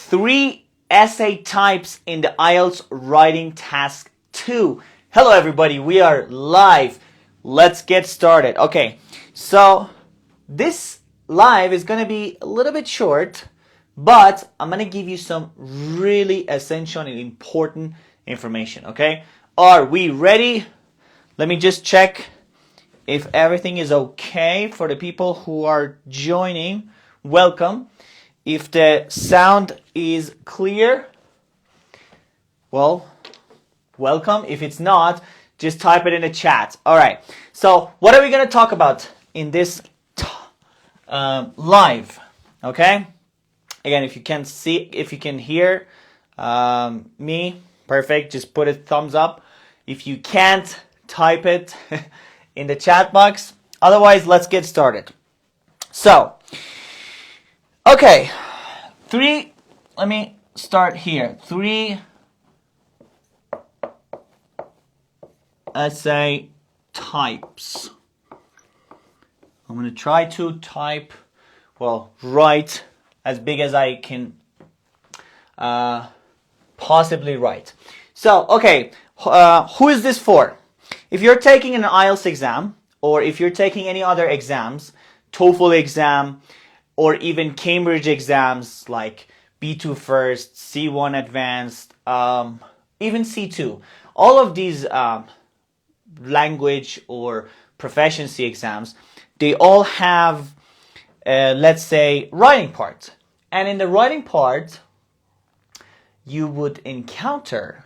3 essay types in the IELTS writing task 2. Hello everybody, we are live. Let's get started. Okay, so this live is going to be a little bit short, but I'm going to give you some really essential and important information, okay? Are we ready? Let me just check if everything is okay for the people who are joining. Welcome. If the sound is clear, well, welcome. If it's not, just type it in the chat. All right. So what are we going to talk about in this live? Okay. Again, if you can see, if you can hear me, perfect. Just put a thumbs up. If you can't, type it in the chat box. Otherwise, let's get started. So, okay, let me start here. 3 essay types. I'm going to try to write as big as I can possibly write. So, okay, who is this for? If you're taking an IELTS exam, or if you're taking any other exams, TOEFL exam, or even Cambridge exams like B2 First, C1 Advanced, even C2, all of these language or proficiency exams, they all have, let's say, writing part. And in the writing part, you would encounter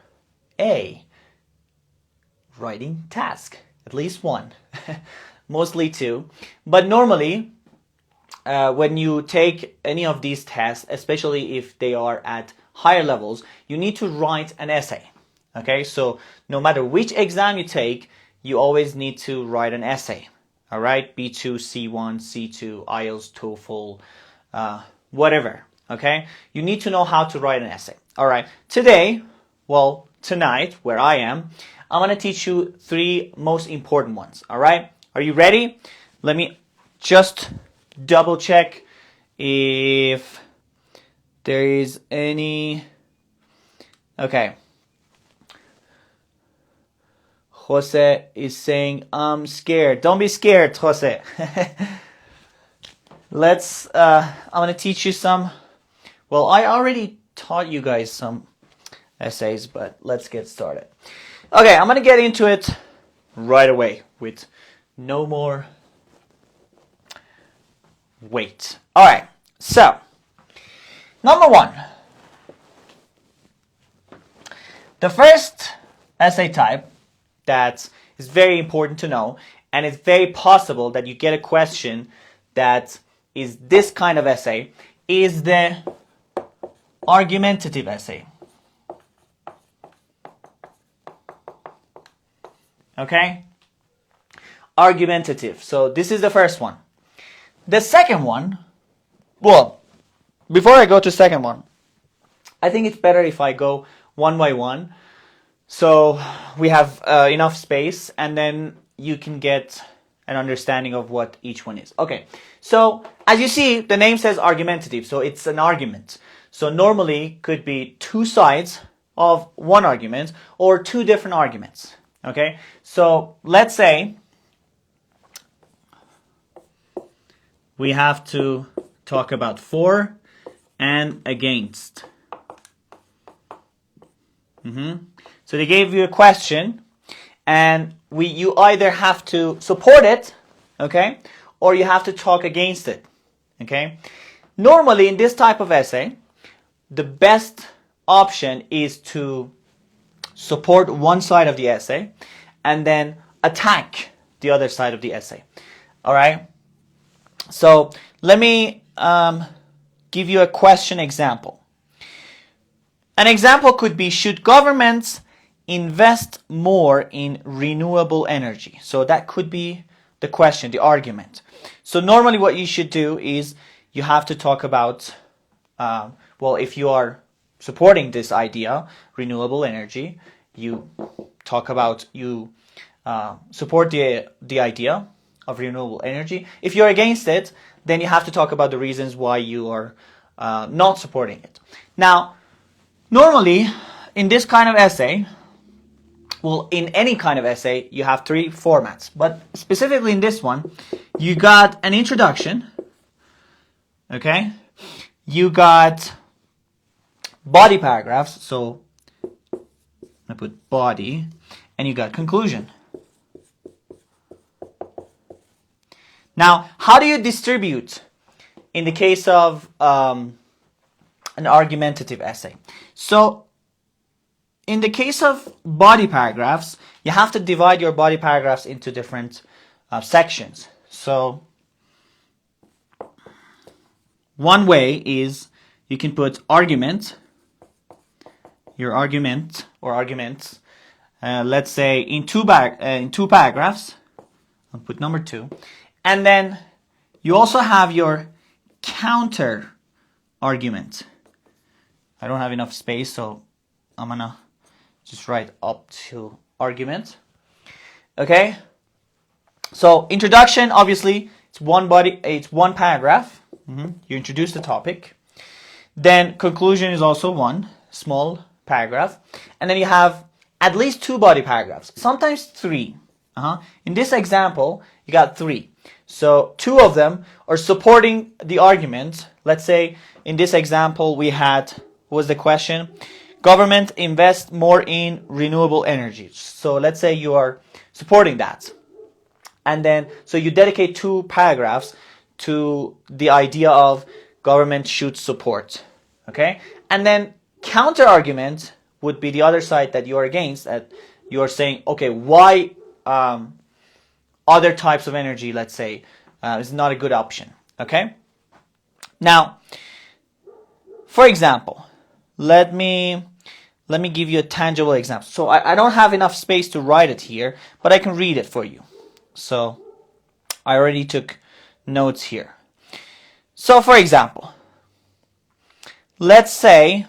a writing task, at least one, mostly 2. But normally, when you take any of these tests, especially if they are at higher levels, you need to write an essay. Okay, so no matter which exam you take, you always need to write an essay. All right, B2, C1, C2, IELTS, TOEFL, whatever. Okay, you need to know how to write an essay. All right, tonight, where I am, I'm going to teach you 3 most important ones. All right, are you ready? Let me just double check if there is any. Okay. Jose is saying, I'm scared. Don't be scared, Jose. I'm going to teach you some. Well, I already taught you guys some essays, but let's get started. Okay, I'm going to get into it right away with no more wait. All right, so number 1. The first essay type that is very important to know, and it's very possible that you get a question that is this kind of essay, is the argumentative essay. Okay? Argumentative. So this is the first one. The second one, well, before I go to second one, I think it's better if I go one by one, so we have enough space, and then you can get an understanding of what each one is. Okay, so as you see, the name says argumentative, so it's an argument. So normally could be 2 sides of one argument or 2 different arguments. Okay, so let's say we have to talk about for and against. So they gave you a question, and you either have to support it, okay, or you have to talk against it, okay. Normally in this type of essay, the best option is to support one side of the essay and then attack the other side of the essay. All right. So let me give you a question example. An example could be, should governments invest more in renewable energy? So that could be the question, the argument. So normally what you should do is you have to talk about, if you are supporting this idea, renewable energy, you talk about, support the idea of renewable energy. If you're against it, then you have to talk about the reasons why you are not supporting it. Now, normally, in this kind of essay, well, in any kind of essay, you have three formats. But specifically in this one, you got an introduction, okay? You got body paragraphs, so I put body, and you got conclusion. Now, how do you distribute in the case of an argumentative essay? So, in the case of body paragraphs, you have to divide your body paragraphs into different sections. So, one way is you can put argument, your argument or arguments, let's say in two paragraphs. I'll put number 2. And then you also have your counter argument. I don't have enough space, so I'm gonna just write up to argument. Okay? So introduction, obviously, it's one paragraph. You introduce the topic. Then conclusion is also one small paragraph. And then you have at least 2 body paragraphs, sometimes 3. In this example, you got 3. So 2 of them are supporting the argument. Let's say in this example we had, what was the question? Government invest more in renewable energies. So let's say you are supporting that. And then, so you dedicate 2 paragraphs to the idea of government should support. Okay? And then counter argument would be the other side that you are against, that you are saying, okay, why other types of energy, let's say, is not a good option. Okay? Now, for example, let me give you a tangible example. So I don't have enough space to write it here, but I can read it for you. So I already took notes here. So for example, let's say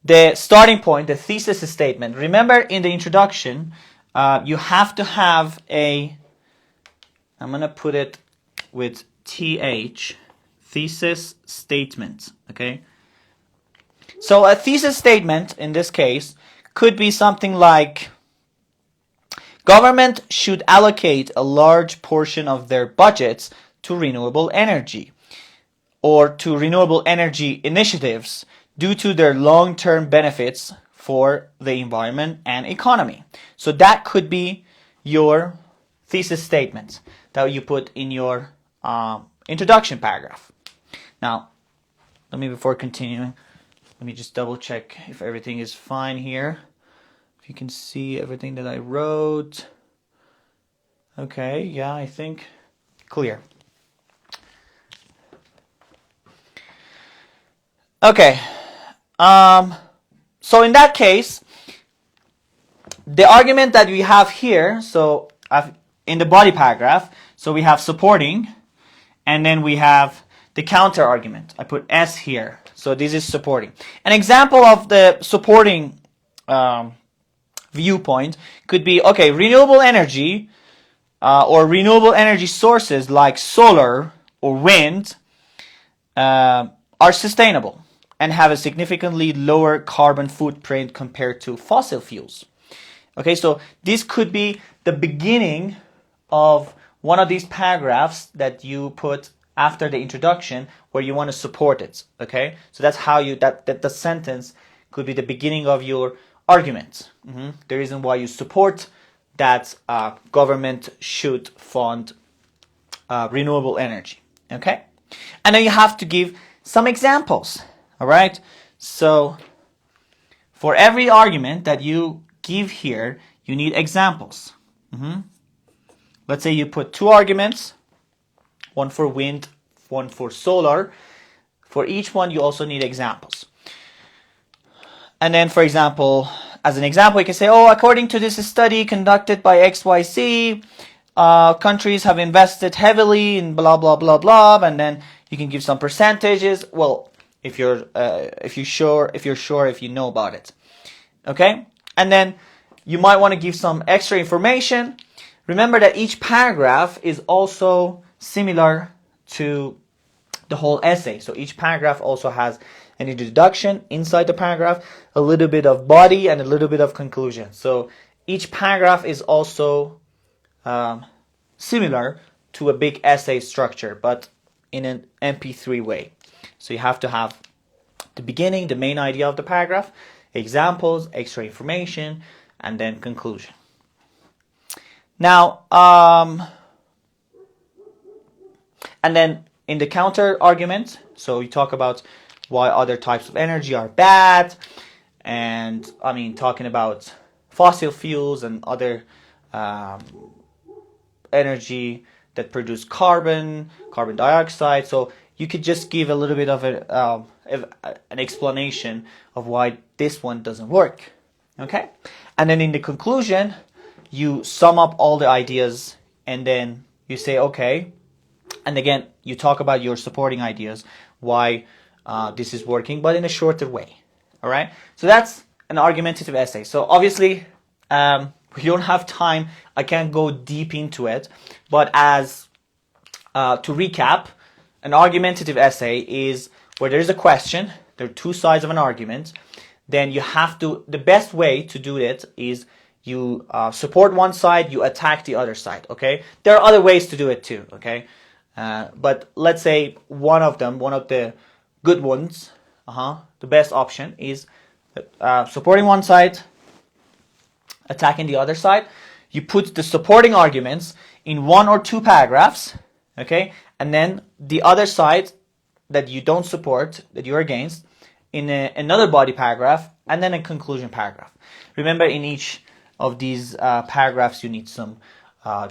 the starting point, the thesis statement. Remember in the introduction, you have to have a, I'm going to put it with TH, thesis statement, okay? So a thesis statement, in this case, could be something like, government should allocate a large portion of their budgets to renewable energy or to renewable energy initiatives due to their long-term benefits for the environment and economy. So that could be your thesis statement that you put in your introduction paragraph. Now, before continuing, let me just double check if everything is fine here. If you can see everything that I wrote. Okay, yeah, I think clear. Okay. So in that case, the argument that we have here, so in the body paragraph, so we have supporting, and then we have the counter argument. I put S here, so this is supporting. An example of the supporting viewpoint could be, okay, renewable energy or renewable energy sources like solar or wind are sustainable and have a significantly lower carbon footprint compared to fossil fuels. Okay, so this could be the beginning of one of these paragraphs that you put after the introduction where you want to support it. Okay, so that's how you, that the sentence could be the beginning of your argument. The reason why you support that government should fund renewable energy. Okay, and then you have to give some examples. All right, so for every argument that you give here, you need examples. Let's say you put 2 arguments, one for wind, one for solar. For each one, you also need examples. And then, for example, as an example, you can say, oh, according to this study conducted by XYZ, countries have invested heavily in blah, blah, blah, blah. And then you can give some percentages. Well, if you're sure, if you know about it. Okay? And then you might want to give some extra information. Remember that each paragraph is also similar to the whole essay. So each paragraph also has an introduction inside the paragraph, a little bit of body, and a little bit of conclusion. So each paragraph is also similar to a big essay structure, but in an MP3 way. So you have to have the beginning, the main idea of the paragraph, examples, extra information, and then conclusion. Now, and then in the counter argument, so you talk about why other types of energy are bad, and talking about fossil fuels and other energy that produce carbon dioxide. So you could just give a little bit of an explanation of why this one doesn't work. Okay? And then in the conclusion, you sum up all the ideas, and then you say, okay, and again, you talk about your supporting ideas, why this is working, but in a shorter way. All right? So that's an argumentative essay. So obviously, we don't have time. I can't go deep into it. But as to recap, an argumentative essay is where there is a question, there are two sides of an argument, then you have to, the best way to do it is you support one side, you attack the other side, okay? There are other ways to do it too, okay? But let's say one of the good ones, the best option is supporting one side, attacking the other side. You put the supporting arguments in one or two paragraphs, okay? And then the other side that you don't support, that you're against, in another body paragraph, and then a conclusion paragraph. Remember, in each of these paragraphs, you need some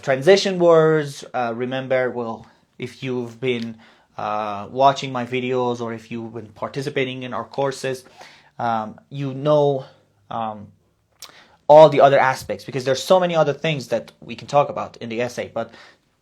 transition words. Remember, well, if you've been watching my videos or if you've been participating in our courses, you know all the other aspects, because there's so many other things that we can talk about in the essay. But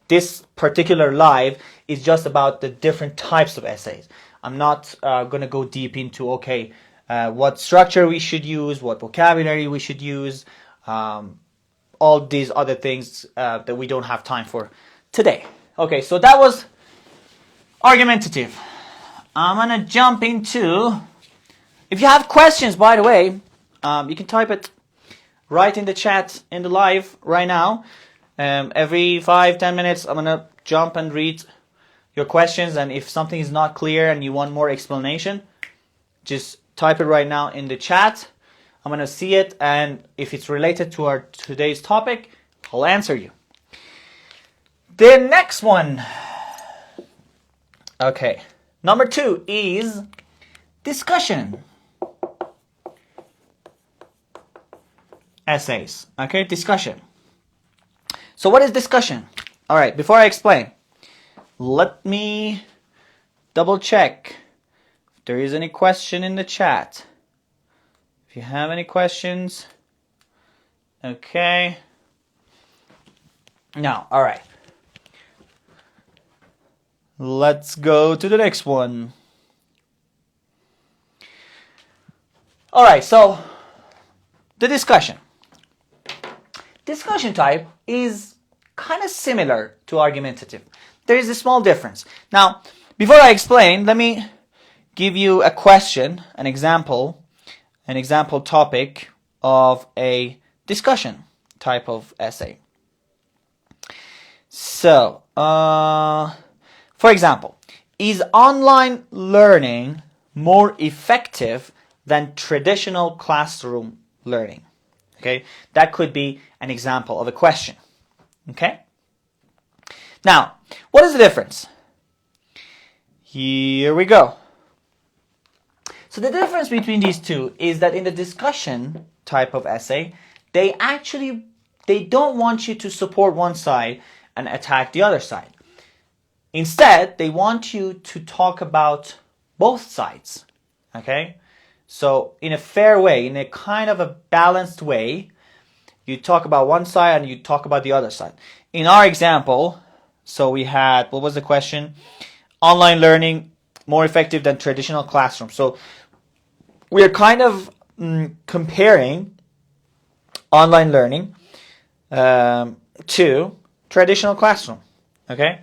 this particular live is just about the different types of essays. I'm not going to go deep into, okay, what structure we should use, what vocabulary we should use, all these other things that we don't have time for today. Okay, so that was argumentative. I'm going to jump into, if you have questions, by the way, you can type it right in the chat in the live right now. Every 5-10 minutes, I'm going to jump and read your questions, and if something is not clear and you want more explanation, just type it right now in the chat. I'm going to see it, and if it's related to our today's topic, I'll answer you. The next one. Okay. Number 2 is discussion. Essays. Okay, discussion. So what is discussion? All right, before I explain, let me double check if there is any question in the chat. If you have any questions, okay. Now, all right. Let's go to the next one. All right, so the discussion. Discussion type is kind of similar to argumentative. There is a small difference. Now, before I explain, let me give you a question, an example topic of a discussion type of essay. So, for example, is online learning more effective than traditional classroom learning? Okay, that could be an example of a question. Okay? Now, what is the difference? Here we go. So the difference between these two is that in the discussion type of essay, they don't want you to support one side and attack the other side. Instead, they want you to talk about both sides. Okay? So in a fair way, in a kind of a balanced way, you talk about one side and you talk about the other side. In our example, so we had, what was the question? Online learning more effective than traditional classroom. So we are kind of comparing online learning to traditional classroom. Okay?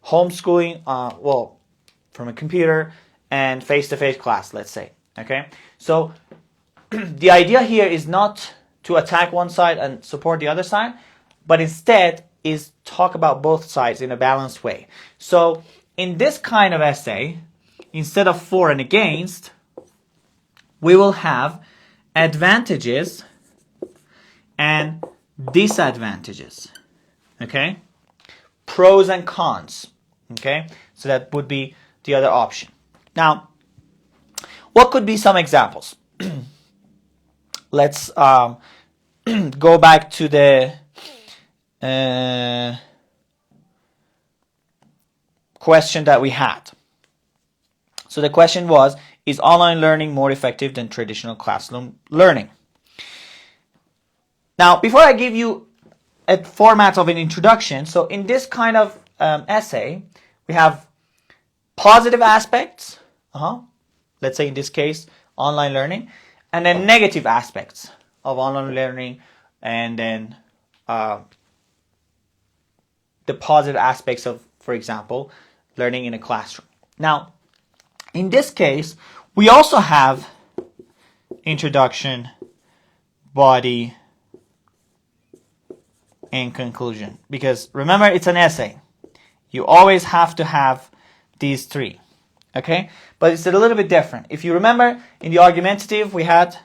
Homeschooling, from a computer and face-to-face class, let's say. Okay, so the idea here is not to attack one side and support the other side, but instead is talk about both sides in a balanced way. So in this kind of essay, instead of for and against, we will have advantages and disadvantages. Okay, pros and cons. Okay, so that would be the other option. Now, what could be some examples? Let's go back to the question that we had. So the question was, is online learning more effective than traditional classroom learning? Now, before I give you a format of an introduction, so in this kind of essay, we have positive aspects, let's say in this case, online learning, and then negative aspects of online learning, and then the positive aspects of, for example, learning in a classroom. Now, in this case, we also have introduction, body, and conclusion. Because remember, it's an essay. You always have to have these three. Okay? But it's a little bit different. If you remember, in the argumentative, we had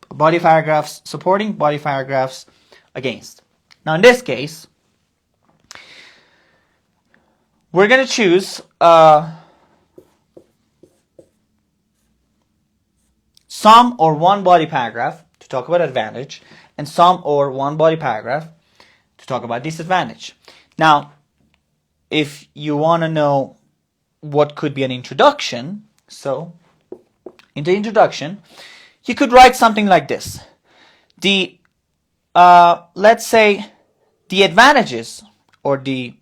body paragraphs supporting, body paragraphs against. Now, in this case, we're going to choose some or one body paragraph to talk about advantage, and some or one body paragraph to talk about disadvantage. Now, if you want to know what could be an introduction, so in the introduction, you could write something like this. Let's say the advantages or the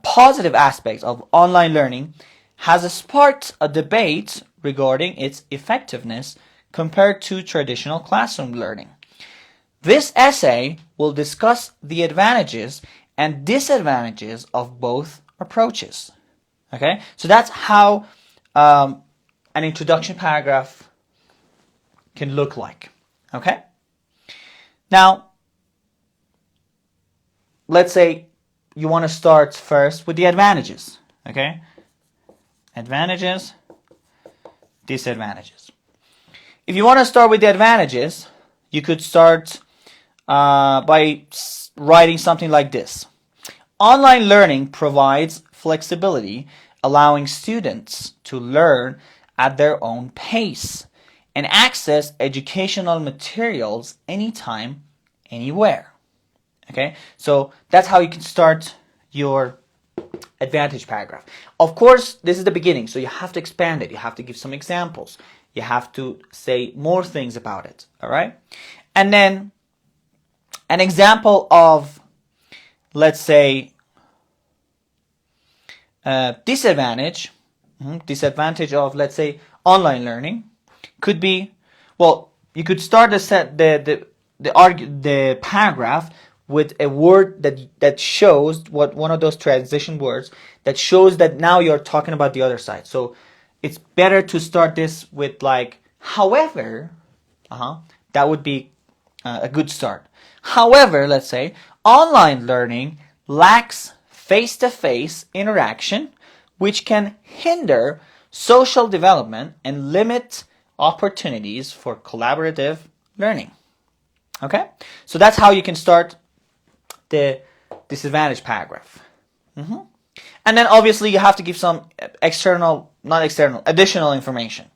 positive aspects of online learning has sparked a debate regarding its effectiveness compared to traditional classroom learning. This essay will discuss the advantages and disadvantages of both approaches. Okay, so that's how an introduction paragraph can look like. Okay, now let's say you want to start first with the advantages. Okay, advantages, disadvantages. If you want to start with the advantages, you could start by writing something like this. Online learning provides flexibility, allowing students to learn at their own pace and access educational materials anytime, anywhere. Okay, so that's how you can start your advantage paragraph. Of course, this is the beginning, so you have to expand it. You have to give some examples. You have to say more things about it. All right, and then an example of, let's say, disadvantage of, let's say, online learning could be, well, you could start the paragraph with a word that shows what one of those transition words that shows that now you're talking about the other side. So it's better to start this with like, however, that would be a good start. However, let's say, online learning lacks face-to-face interaction, which can hinder social development and limit opportunities for collaborative learning. Okay? So that's how you can start the disadvantage paragraph. And then obviously you have to give some additional information.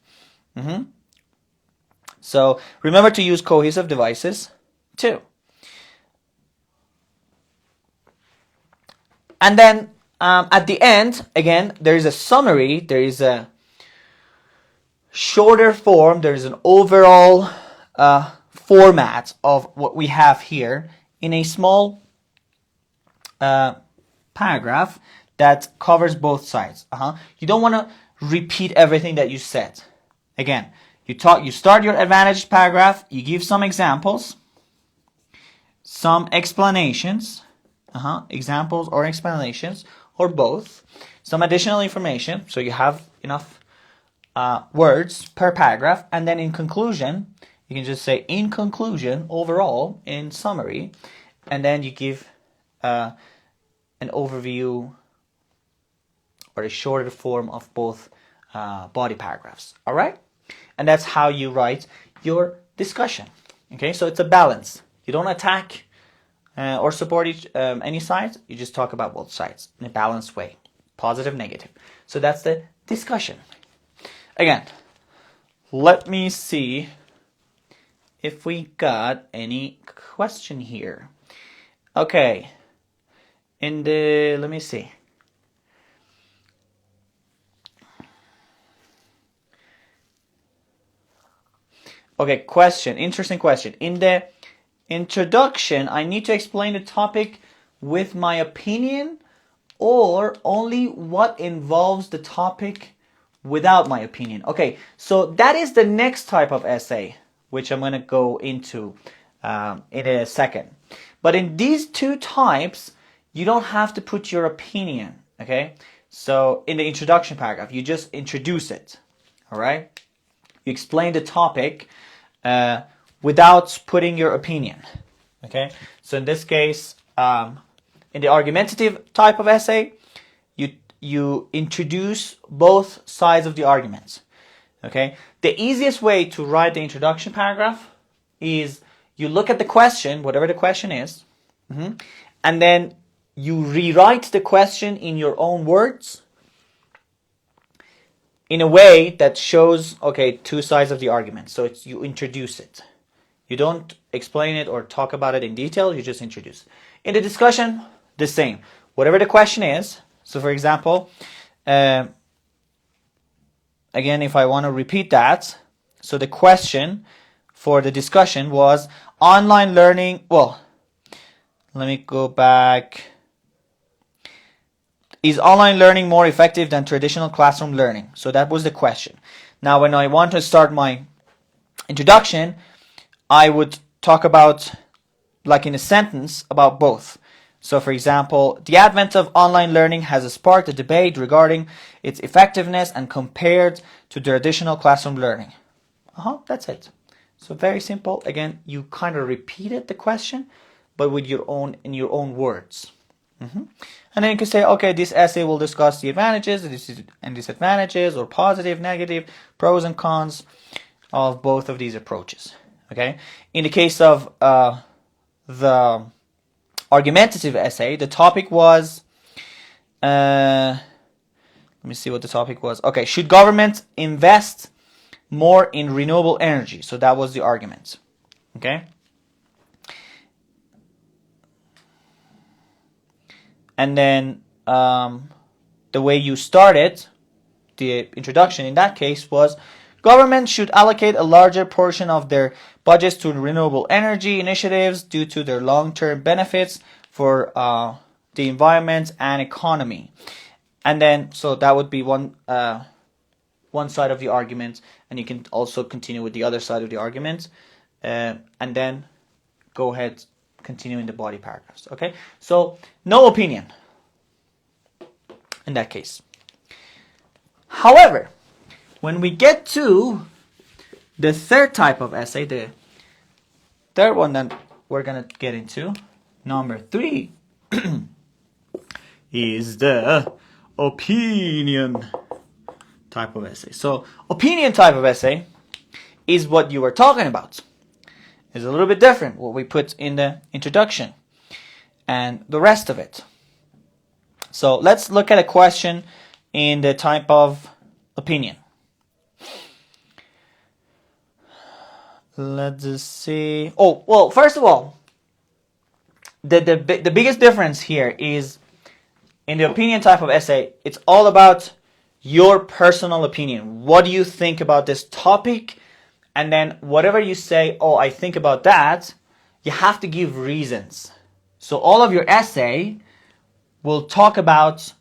So remember to use cohesive devices too. And then at the end, again, there is a summary, there is a shorter form, there is an overall format of what we have here in a small paragraph that covers both sides. You don't want to repeat everything that you said. Again, you start your advantage paragraph, you give some examples, some explanations, examples or explanations, or both, some additional information, so you have enough words per paragraph, and then in conclusion, you can just say, in conclusion, overall, in summary, and then you give an overview or a shorter form of both body paragraphs. All right? And that's how you write your discussion. Okay, so it's a balance. You don't attack or support any side. You just talk about both sides in a balanced way, positive, negative. So that's the discussion. Again, let me see if we got any question here. Okay, let me see. Okay, question, interesting question. In the introduction, I need to explain the topic with my opinion or only what involves the topic without my opinion. Okay, so that is the next type of essay, which I'm going to go into in a second. But in these two types, you don't have to put your opinion, okay? So in the introduction paragraph, you just introduce it, all right? You explain the topic without putting your opinion, okay? So in this case, in the argumentative type of essay, you introduce both sides of the arguments, okay? The easiest way to write the introduction paragraph is you look at the question, whatever the question is, and then you rewrite the question in your own words in a way that shows, okay, two sides of the argument. So you introduce it. You don't explain it or talk about it in detail, you just introduce it. In the discussion, the same. Whatever the question is, so for example, again, if I want to repeat that, so the question for the discussion was online learning, well, let me go back. Is online learning more effective than traditional classroom learning? So that was the question. Now, when I want to start my introduction, I would talk about, like in a sentence, about both. So, for example, the advent of online learning has sparked a debate regarding its effectiveness and compared to traditional classroom learning. That's it. So very simple. Again, you kind of repeated the question, but with in your own words. And then you can say, okay, this essay will discuss the advantages and disadvantages, or positive, negative, pros and cons of both of these approaches. Okay. In the case of the argumentative essay, the topic was, let me see what the topic was. Okay, should government invest more in renewable energy? So that was the argument. Okay. And then the way you started the introduction in that case was, government should allocate a larger portion of their budgets to renewable energy initiatives due to their long-term benefits for the environment and economy. And then, so that would be one side of the argument, and you can also continue with the other side of the argument, and then go ahead, continue in the body paragraphs. Okay, so no opinion in that case. However, when we get to the third type of essay, the third one that we're gonna get into, number 3, is the opinion type of essay. So opinion type of essay is what you were talking about. It's a little bit different what we put in the introduction and the rest of it. So let's look at a question in the type of opinion. Let's see. Oh, well, first of all, the biggest difference here is in the opinion type of essay, it's all about your personal opinion. What do you think about this topic? And then whatever you say, oh, I think about that, you have to give reasons. So all of your essay will talk about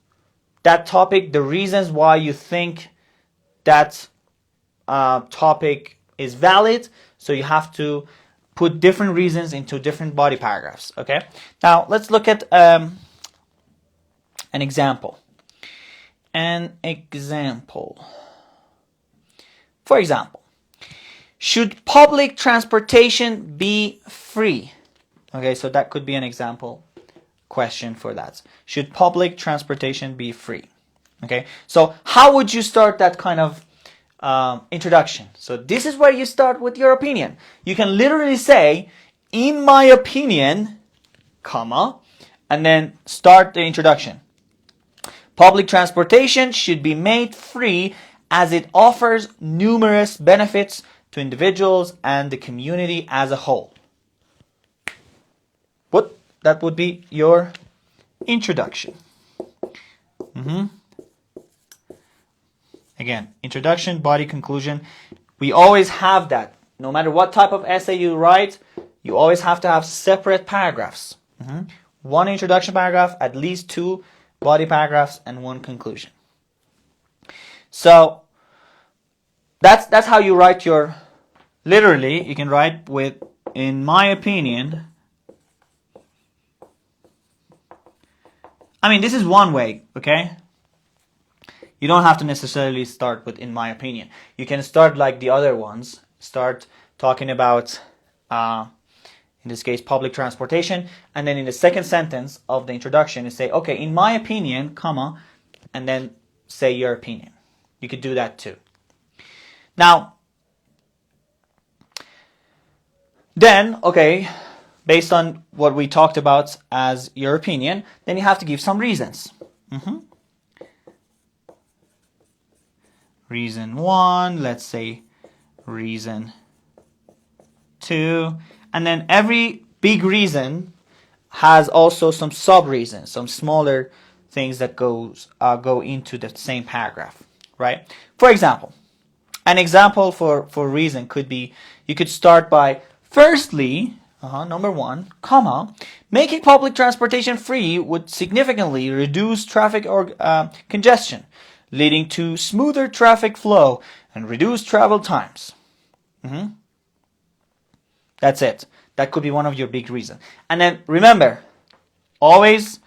that topic, the reasons why you think that topic is valid. So you have to put different reasons into different body paragraphs. Okay. Now let's look at an example. an example. For example, should public transportation be free? Okay, so that could be an example question for that. Should public transportation be free? Okay, so how would you start that kind of introduction? So this is where you start with your opinion. You can literally say, in my opinion, comma, and then start the introduction. Public transportation should be made free as it offers numerous benefits to individuals and the community as a whole. What? That would be your introduction. Again, introduction, body, conclusion. We always have that. No matter what type of essay you write, you always have to have separate paragraphs. One introduction paragraph, at least 2 body paragraphs, and 1 conclusion. So that's how you write your, literally, you can write with, in my opinion. I mean, this is one way, okay? You don't have to necessarily start with, in my opinion. You can start like the other ones. Start talking about, in this case, public transportation. And then in the second sentence of the introduction, you say, okay, in my opinion, comma, and then say your opinion. You could do that too. Now, then, okay, based on what we talked about as your opinion, then you have to give some reasons. Reason 1, let's say reason 2, and then every big reason has also some sub-reasons, some smaller things that go into the same paragraph, right? For example, an example for reason could be, you could start by, firstly, number 1, comma, making public transportation free would significantly reduce traffic or congestion, leading to smoother traffic flow and reduced travel times. That's it. That could be one of your big reasons. And then remember, always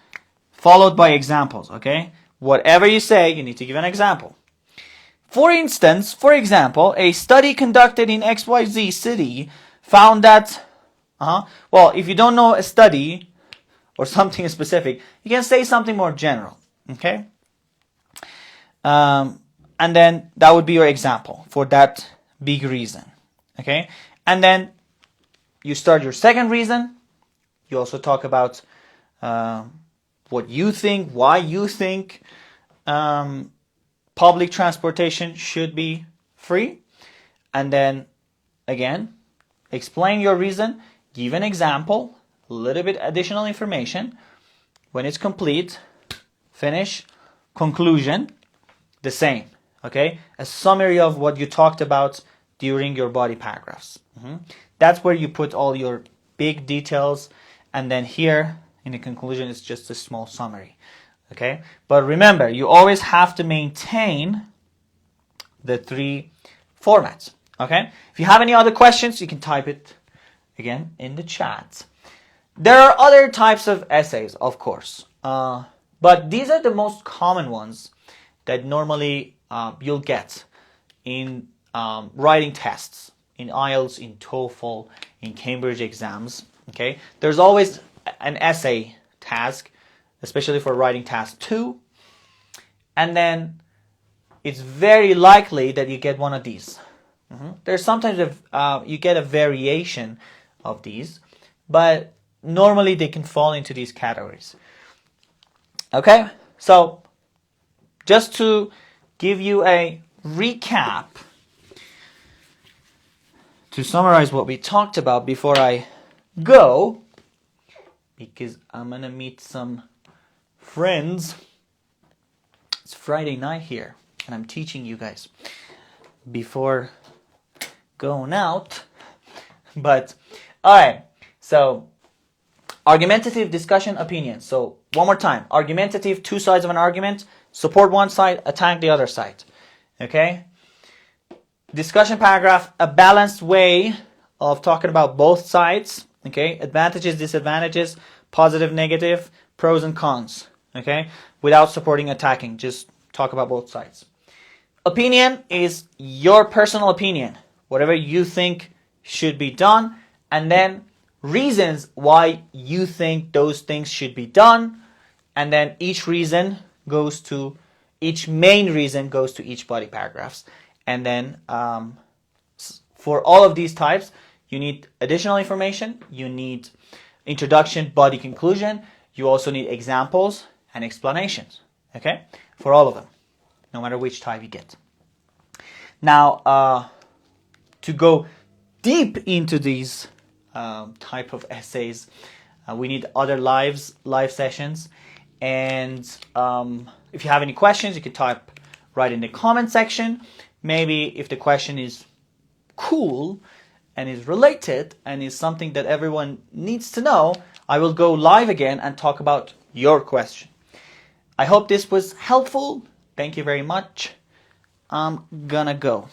followed by examples, okay? Whatever you say, you need to give an example. For example, a study conducted in XYZ city found that, well, if you don't know a study or something specific, you can say something more general, okay? And then that would be your example for that big reason, okay? And then you start your second reason. You also talk about what you think, why you think public transportation should be free. And then, again, explain your reason, give an example, a little bit additional information. When it's complete, finish, conclusion, the same, okay? A summary of what you talked about during your body paragraphs. That's where you put all your big details, and then here in the conclusion it's just a small summary, okay? But remember, you always have to maintain the 3 formats, okay? If you have any other questions, you can type it again in the chat. There are other types of essays, of course, but these are the most common ones that normally you'll get in writing tests, in IELTS, in TOEFL, in Cambridge exams, okay? There's always an essay task, especially for writing task 2, and then it's very likely that you get one of these. There's sometimes you get a variation of these, but normally they can fall into these categories. Okay, so just to give you a recap, to summarize what we talked about before I go, because I'm gonna meet some friends. It's Friday night here, and I'm teaching you guys before going out. But alright, so argumentative, discussion, opinion. So one more time, argumentative, 2 sides of an argument, support one side, attack the other side, okay? Discussion paragraph, a balanced way of talking about both sides, okay? Advantages, disadvantages, positive, negative, pros and cons, okay? Without supporting, attacking, just talk about both sides. Opinion is your personal opinion, whatever you think should be done, and then reasons why you think those things should be done, and then each main reason goes to each body paragraphs. And then for all of these types, you need additional information, you need introduction, body, conclusion, you also need examples and explanations, okay, for all of them, no matter which type you get. Now, to go deep into these type of essays, we need other live sessions. And if you have any questions, you can type right in the comment section. Maybe if the question is cool and is related and is something that everyone needs to know, I will go live again and talk about your question. I hope this was helpful. Thank you very much. I'm gonna go.